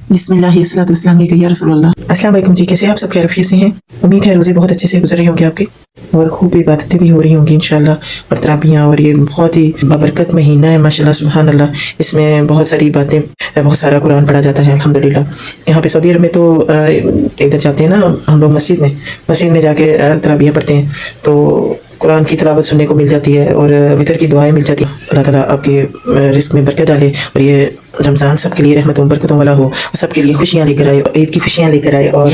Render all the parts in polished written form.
बिस्मिल्लाहिर्रहमानिर्रहीम या रसूलल्लाह। अस्सलाम वालेकुम जी, कैसे आप सब खैरियत से हैं? उम्मीद है रोज़े बहुत अच्छे से गुजर रहे होंगे आपके और खूब इबादतें भी हो रही होंगी इंशाल्लाह और तराबियाँ। और ये बहुत ही बाबरकत महीना है माशाल्लाह सुभान अल्लाह। इसमें बहुत सारी बातें, बहुत सारा कुरान पढ़ा जाता है अल्हम्दुलिल्लाह। यहाँ पे सऊदी अरब में तो इधर जाते हैं ना हम लोग मस्जिद में जाके तराबियाँ पढ़ते हैं, तो कुरान की तिलावत सुनने को मिल जाती है और वितर की दुआएं मिल जाती हैं। अल्लाह ताला आपके रिस्क में बरकत डाले और ये रमज़ान सबके लिए रहमतों बरकतों वाला हो, सबके लिए खुशियाँ लेकर आए, ईद की खुशियाँ लेकर आए और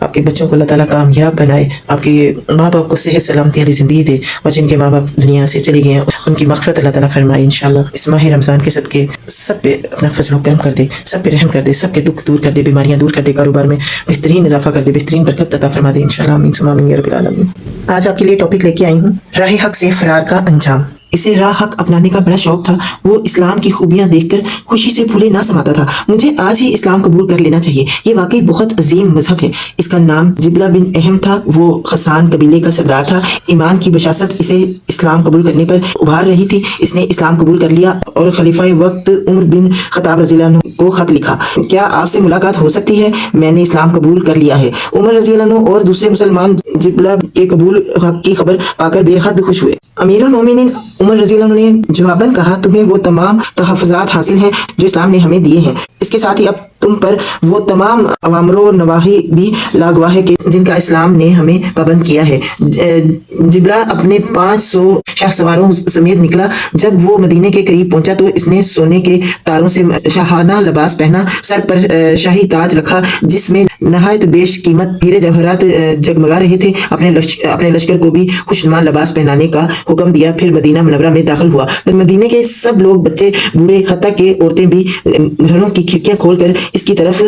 आपके बच्चों को अल्लाह ताला कामयाब बनाए, आपके माँ बाप को सेहत सलामती वाली ज़िंदगी दे और जिनके माँ बाप दुनिया से चले गए हैं उनकी मग़फ़िरत अल्लाह ताला फरमाए इंशाल्लाह। इस माह रमज़ान के सदके सब पे अपना फजल करम कर दे, सब पे रहम कर दे, सबके दुख दूर कर दे, बीमारियाँ दूर कर दे, कारोबार में बेहतरीन इजाफा कर दे, बेहतरीन बरकत अता फरमा दे इंशाल्लाह। आमीन सुम्मा आमीन या रब्बिल आलमीन। आज आपके लिए टॉपिक लेके आई हूँ, राह हक से फरार का अंजाम। इसे राह हक अपनाने का बड़ा शौक था। वो इस्लाम की खूबियां देखकर खुशी से फूले ना समाता था। मुझे आज ही इस्लाम कबूल कर लेना चाहिए, ये वाकई बहुत अजीम मजहब है। इसका नाम जिबला बिन अहम था। वो खसान कबीले का सरदार था। ईमान की बशासत इसे इस्लाम कबूल करने पर उभार रही थी। इसने इस्लाम कबूल कर लिया और खलीफा वक्त उमर बिन खत्ताब रज़ियल्लाहु अन्हु को खत लिखा, क्या आपसे मुलाकात हो सकती है? मैंने इस्लाम कबूल कर लिया है। उमर रज़ियल्लाहु अन्हु और दूसरे मुसलमान जिबला के कबूल हक की खबर पाकर बेहद खुश हुए। अमीरुल मोमिनीन उमर रज़ियल्लाहु अन्हु ने जवाबन कहा, तुम्हें वो तमाम तहफ़्फ़ुज़ात हासिल हैं जो इस्लाम ने हमें दिए हैं। इसके साथ ही अब तुम पर वो तमाम अवामरो नवाही भी लागवा है कि जिनका इस्लाम ने हमें पाबंद किया है। जिबला अपने 500 शाहसवारों समेत निकला। जब वो मदीने के करीब पहुंचा तो इसने सोने के तारों से शाहाना लिबास पहना, सर पर शाही ताज रखा जिसमें नहायत बेश कीमत हीरे जवाहरात जगमगा रहे थे। अपने लश्कर को भी खुशनुमा लिबास पहनाने का हुक्म दिया। फिर मदीना मुनव्वरा में दाखिल हुआ। मदीने के सब लोग, बच्चे बूढ़े, हत्ता के औरतें भी घरों की खिड़कियां खोलकर इसकी तरफ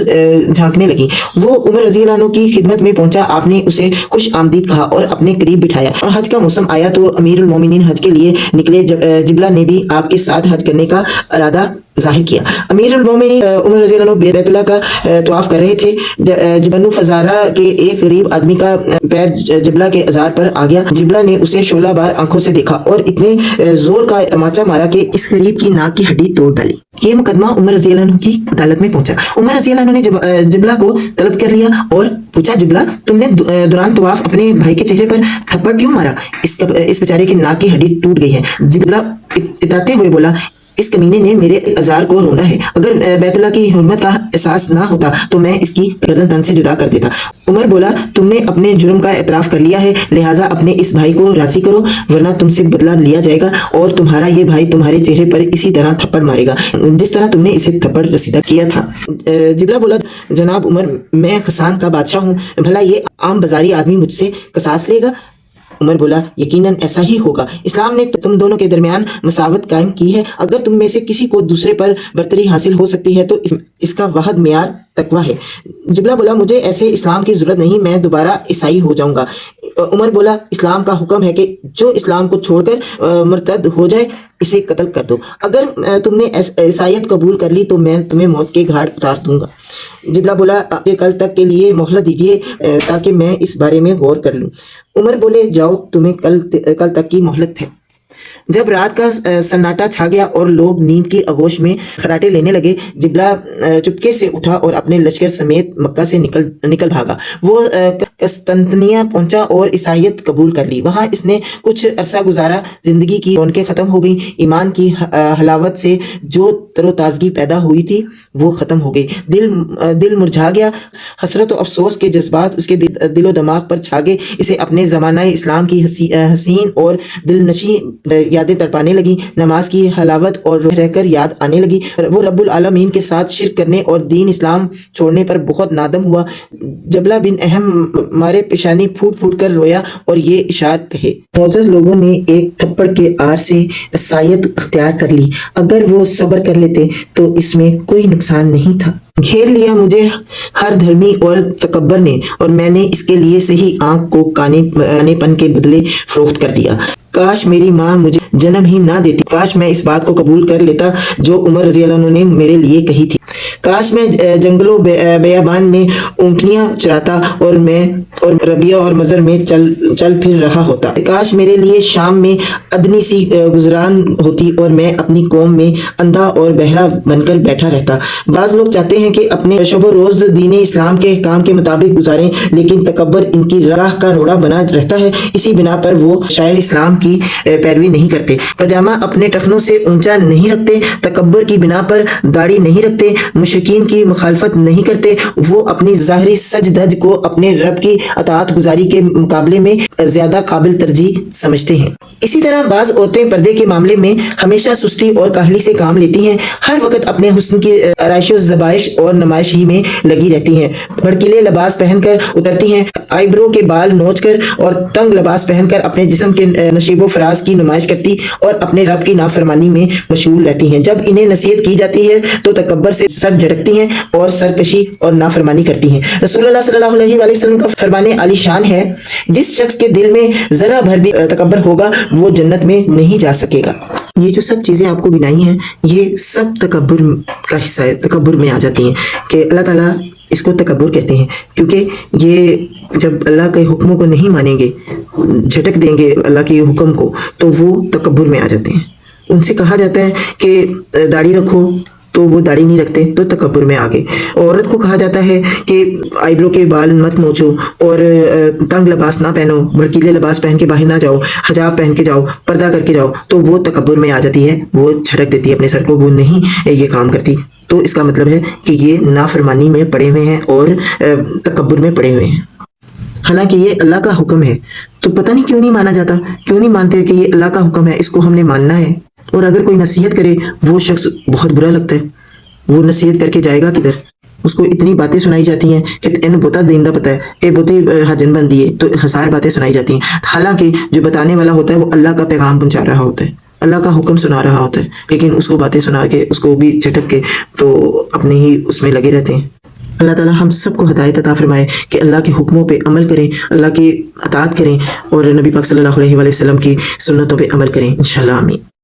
झांकने लगी। वो उमर रज़ियल्लाहु अन्हु की खिदमत में पहुंचा। आपने उसे खुश आमदीद कहा और अपने करीब बिठाया। हज का मौसम आया तो अमीरुल मोमिनीन हज के लिए निकले। जिबला ने भी आपके साथ हज करने का इरादा जाहिर किया। अमीरुल मोमिनीन उमर रज़ियल्लाहु अन्हु बैतुल्लाह का तवाफ कर रहे थे। बनु फज़ारा के एक गरीब आदमी का पैर जिबला के अज़ार पर आ गया। जिबला ने उसे 16 बार आंखों से देखा और इतने जोर का तमाचा मारा कि इस गरीब की नाक की हड्डी तोड़ डाली। ये मुकदमा उमर रज़ियल्लाहु अन्हु की अदालत में पहुंचा। उमर रज़ियल्लाहु अन्हु ने जिबला को तलब कर लिया और पूछा, जिबला तुमने दौरान तवाफ अपने भाई के चेहरे पर थप्पड़ क्यों मारा? इस बेचारे की नाक की हड्डी टूट गई है। जिबला इतराते हुए बोला, इस कमीने ने मेरे अज़ार को रोंदा है। अगर बैतुल्लाह की हुर्मत का एहसास ना होता तो मैं इसकी गर्दन तन से जुदा कर देता। उमर बोला, तुमने अपने जुर्म का एतराफ़ कर लिया है, लिहाजा अपने इस भाई को राज़ी करो वरना तुमसे बदला लिया जाएगा और तुम्हारा ये भाई तुम्हारे चेहरे पर इसी तरह थप्पड़ मारेगा जिस तरह तुमने इसे थप्पड़ रसीदा किया था। जिबला बोला, जनाब उमर, मैं खसान का बादशाह हूँ, भला ये आम बाजारी आदमी मुझसे कसास लेगा? उमर बोला, यकीनन ऐसा ही होगा। इस्लाम ने तुम दोनों के दरमियान मसावत कायम की है। अगर तुम में से किसी को दूसरे पर बर्तरी हासिल हो सकती है तो इसका वाहिद मेयार तकवा है। जिबला बोला, मुझे ऐसे इस्लाम की जरूरत नहीं, मैं दोबारा ईसाई हो जाऊंगा। उमर बोला, इस्लाम का हुक्म है कि जो इस्लाम को छोड़कर मुर्तद हो जाए इसे कत्ल कर दो। अगर तुमने ईसाईयत कबूल कर ली तो मैं तुम्हें मौत के घाट उतार दूंगा। जिबला बोला, कल तक के लिए मोहलत दीजिए ताकि मैं इस बारे में गौर कर लूं। उमर बोले, जाओ, तुम्हें कल तक की मोहलत है। जब रात का सन्नाटा छा गया और लोग नींद की आगोश में खराटे लेने लगे, जिबला चुपके से उठा और अपने लश्कर समेत मक्का से निकल भागा। वो कस्तंतनिया पहुंचा और ईसाईयत कबूल कर ली। वहां इसने कुछ अरसा गुजारा। जिंदगी की रौनकें खत्म हो गई। ईमान की हलावत से जो तरोताजगी पैदा हुई थी वो खत्म हो गई। दिल मुरझा गया। हसरत और अफसोस के जज्बात उसके दिलो दिमाग पर छा गए। इसे अपने ज़माना इस्लाम की हसीन और दिलनशी यादें तड़पाने लगी। नमाज की हलावत और रहकर याद आने लगी। वो रब्बुल आलमीन के साथ शिर्क करने और दीन इस्लाम छोड़ने पर बहुत नादम हुआ। जिबला बिन अहम मारे पेशानी फूट फूट कर रोया और ये इशार कहे, मोअज़्ज़ज़ लोगों ने एक थप्पड़ के आर से ईसाईयत अख्तियार कर ली। अगर वो सब्र कर लेते तो इसमें कोई नुकसान नहीं था। घेर लिया मुझे हर धर्मी और तकब्बर ने और मैंने इसके लिए सही आंख को कानेपन के बदले फरोख्त कर दिया। काश मेरी माँ मुझे जन्म ही ना देती। काश मैं इस बात को कबूल कर लेता जो उमर रज़ियल्लाहु अन्हु ने मेरे लिए कही थी। کاش میں جنگلوں بیابان میں اونٹنیاں چراتا اور میں اور ربیہ اور مزر میں چل پھر رہا ہوتا. کاش میرے لیے شام میں ادنی سی گزران ہوتی اور میں اپنی قوم میں اندھا اور بہرا بن کر بیٹھا رہتا. بعض لوگ چاہتے ہیں کہ اپنے شب و روز دین اسلام کے احکام کے مطابق گزاریں، لیکن تکبر ان کی راہ کا روڑا بنا رہتا ہے. اسی بنا پر وہ شاعر اسلام کی پیروی نہیں کرتے، پاجامہ اپنے ٹخنوں سے اونچا نہیں رکھتے، تکبر کی بنا پر داڑھی نہیں رکھتے، مشرکین کی مخالفت نہیں کرتے. وہ اپنی ظاہری سج دھج کو اپنے رب کی اطاعت گزاری کے مقابلے میں زیادہ قابل ترجیح سمجھتے ہیں. اسی طرح بعض عورتیں پردے کے معاملے میں ہمیشہ سستی اور کاہلی سے کام لیتی ہیں، ہر وقت اپنے حسن کی آرائش و زبائش اور نمائش ہی میں لگی رہتی ہیں. بھڑکیلے لباس پہن کر اترتی ہیں، آئیبرو کے بال نوچ کر اور تنگ لباس پہن کر اپنے جسم کے نشیب و فراز کی نمائش کرتی اور اپنے رب کی نافرمانی میں مشغول رہتی ہیں. جب انہیں نصیحت کی جاتی ہے تو تکبر سے سر جھٹکتی ہیں اور سرکشی اور نافرمانی کرتی ہیں. رسول اللہ صلی اللہ علیہ وآلہ وسلم کا فرمان عالی شان ہے، جس شخص کے دل میں ذرا بھر بھی تکبر ہوگا وہ جنت میں نہیں جا سکے گا. یہ جو سب چیزیں آپ کو گنائی ہیں یہ سب تکبر کا حصہ ہے، تکبر میں آ جاتی ہیں کہ اللہ تعالیٰ اس کو تکبر کہتے ہیں، کیونکہ یہ جب اللہ کے حکموں کو نہیں مانیں گے، جھٹک دیں گے اللہ کے حکم کو، تو وہ تکبر میں آ جاتے ہیں. ان سے کہا جاتا ہے کہ داڑھی رکھو تو وہ داڑھی نہیں رکھتے تو تکبر میں آگے. عورت کو کہا جاتا ہے کہ آئیبرو کے بال مت نوچو اور تنگ لباس نہ پہنو، بھڑکیلے لباس پہن کے باہر نہ جاؤ، حجاب پہن کے جاؤ، پردہ کر کے جاؤ، تو وہ تکبر میں آ جاتی ہے، وہ جھٹک دیتی ہے اپنے سر کو، وہ نہیں یہ کام کرتی. تو اس کا مطلب ہے کہ یہ نافرمانی میں پڑے ہوئے ہیں اور تکبر میں پڑے ہوئے ہیں. حالانکہ یہ اللہ کا حکم ہے، تو پتہ نہیں کیوں نہیں مانا جاتا، کیوں نہیں مانتے کہ یہ اللہ کا حکم ہے، اس کو ہم نے ماننا ہے. اور اگر کوئی نصیحت کرے وہ شخص بہت برا لگتا ہے، وہ نصیحت کر کے جائے گا کدھر؟ اس کو اتنی باتیں سنائی جاتی ہیں کہ این بوتا دیندہ پتہ ہے، اے بوتے حجن بندی ہے، تو ہزار باتیں سنائی جاتی ہیں. حالانکہ جو بتانے والا ہوتا ہے وہ اللہ کا پیغام پہنچا رہا ہوتا ہے، اللہ کا حکم سنا رہا ہوتا ہے، لیکن اس کو باتیں سنا کے اس کو بھی جھٹک کے تو اپنے ہی اس میں لگے رہتے ہیں. اللہ تعالیٰ ہم سب کو ہدایت عطا فرمائے کہ اللہ کے حکموں پہ عمل کریں، اللہ کی اطاعت کریں اور نبی پاک صلی اللہ علیہ وآلہ وسلم کی سنتوں پہ عمل کریں. انشاءاللہ آمین.